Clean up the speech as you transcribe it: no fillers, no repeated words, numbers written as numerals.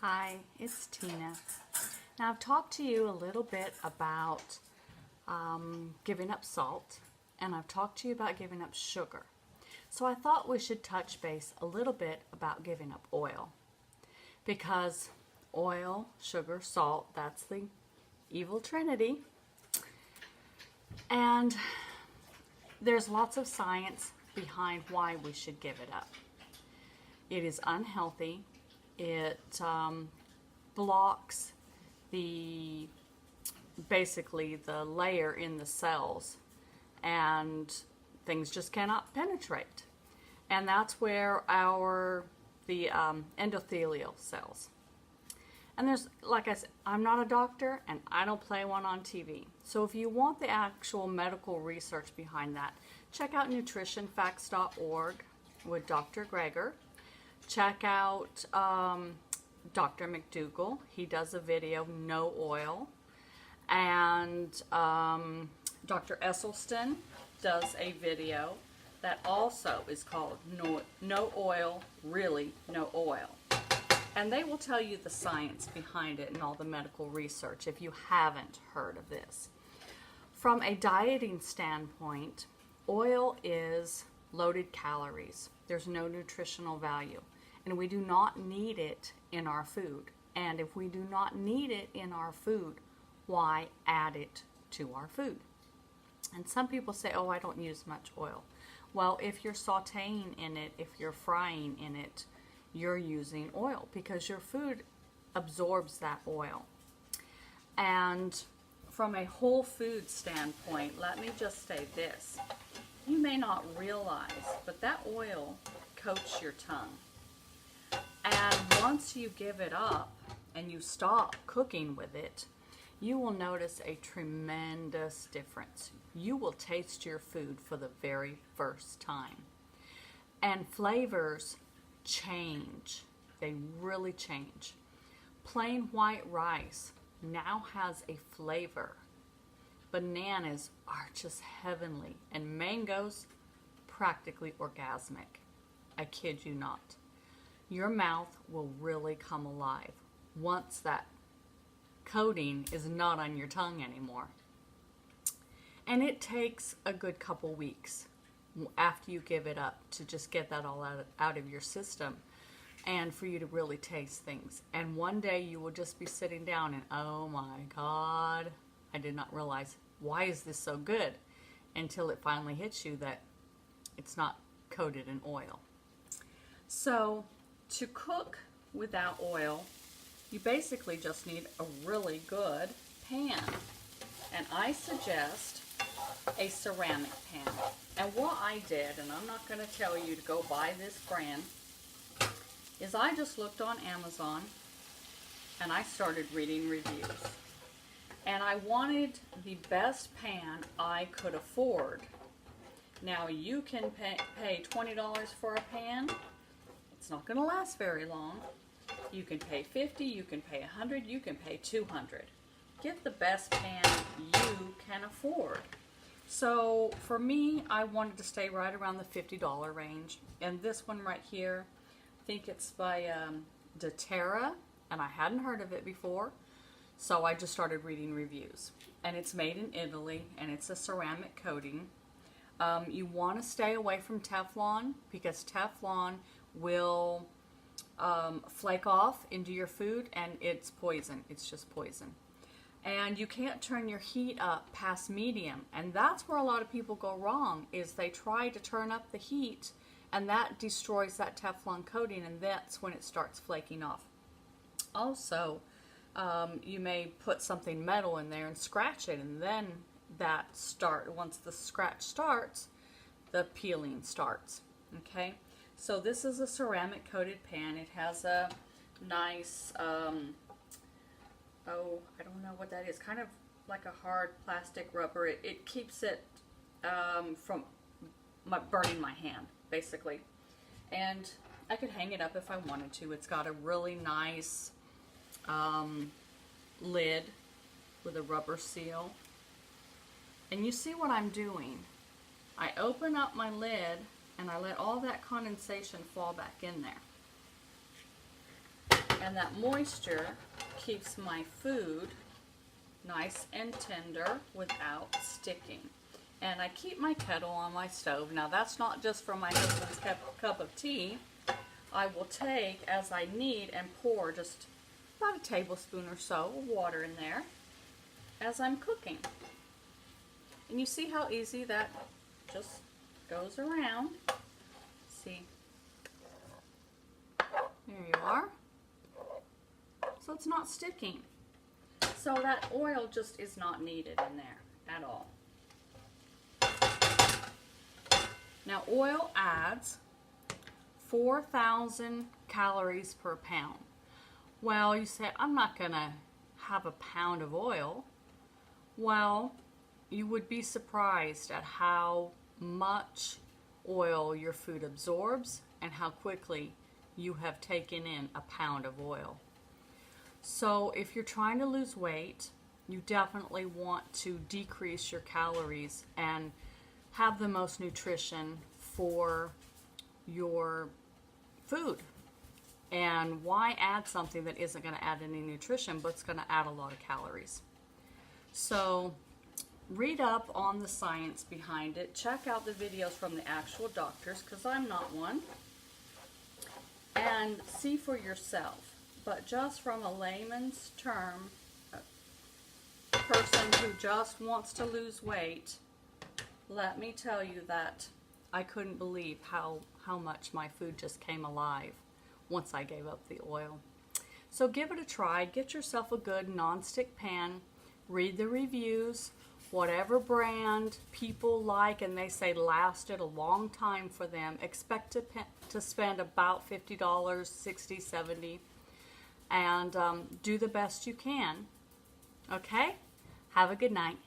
Hi, it's Tina. Now I've talked to you a little bit about giving up salt, and I've talked to you about giving up sugar. So I thought we should touch base a little bit about giving up oil. Because oil, sugar, salt, that's the Evil Trinity. And there's lots of science behind why we should give it up. It is unhealthy. It blocks basically the layer in the cells, and things just cannot penetrate. And that's where the endothelial cells. And there's, like I said, I'm not a doctor and I don't play one on TV. So if you want the actual medical research behind that, check out nutritionfacts.org with Dr. Greger. Check out Dr. McDougall. He does a video, No Oil. And Dr. Esselstyn does a video that also is called No Oil, Really No Oil. And they will tell you the science behind it and all the medical research if you haven't heard of this. From a dieting standpoint, oil is loaded calories. There's no nutritional value. And we do not need it in our food. And if we do not need it in our food, why add it to our food? And some people say, oh, I don't use much oil. Well, if you're sauteing in it, if you're frying in it, you're using oil because your food absorbs that oil. And from a whole food standpoint, let me just say this. You may not realize, but that oil coats your tongue. And once you give it up and you stop cooking with it, you will notice a tremendous difference. You will taste your food for the very first time. And flavors change. They really change. Plain white rice now has a flavor. Bananas are just heavenly, and mangoes practically orgasmic. I kid you not. Your mouth will really come alive once that coating is not on your tongue anymore. And it takes a good couple weeks after you give it up to just get that all out of your system and for you to really taste things. And one day you will just be sitting down and, oh my God, I did not realize, why is this so good? Until it finally hits you that it's not coated in oil. So to cook without oil, you basically just need a really good pan. And I suggest a ceramic pan. And what I did, and I'm not going to tell you to go buy this brand, is I just looked on Amazon and I started reading reviews. And I wanted the best pan I could afford. Now you can pay $20 for a pan. It's not going to last very long. You can pay $50, you can pay $100, you can pay $200. Get the best pan you can afford. So for me, I wanted to stay right around the $50 range. And this one right here, I think it's by doTERRA, and I hadn't heard of it before. So I just started reading reviews. And it's made in Italy, and it's a ceramic coating. You want to stay away from Teflon because Teflon will flake off into your food, and it's poison. It's just poison. And you can't turn your heat up past medium. And that's where a lot of people go wrong, is they try to turn up the heat, and that destroys that Teflon coating, and that's when it starts flaking off. Also, you may put something metal in there and scratch it, and then once the scratch starts, the peeling starts. Okay? So this is a ceramic coated pan. It has a nice, I don't know what that is, kind of like a hard plastic rubber. It keeps it from burning my hand, basically. And I could hang it up if I wanted to. It's got a really nice lid with a rubber seal. And you see what I'm doing. I open up my lid and I let all that condensation fall back in there. And that moisture keeps my food nice and tender without sticking. And I keep my kettle on my stove. Now that's not just for my husband's cup of tea. I will take as I need and pour just about a tablespoon or so of water in there as I'm cooking. And you see how easy that just goes around. See, there you are. So it's not sticking. So that oil just is not needed in there at all. Now oil adds 4,000 calories per pound. Well, you say, I'm not gonna have a pound of oil. Well, you would be surprised at how much oil your food absorbs and how quickly you have taken in a pound of oil. So if you're trying to lose weight, you definitely want to decrease your calories and have the most nutrition for your food. And why add something that isn't going to add any nutrition, but it's going to add a lot of calories? So read up on the science behind it. Check out the videos from the actual doctors, because I'm not one. And see for yourself. But just from a layman's term, a person who just wants to lose weight, let me tell you that I couldn't believe how much my food just came alive once I gave up the oil. So give it a try. Get yourself a good nonstick pan. Read the reviews. Whatever brand people like and they say lasted a long time for them, expect to spend about $50, $60, $70, and do the best you can. Okay? Have a good night.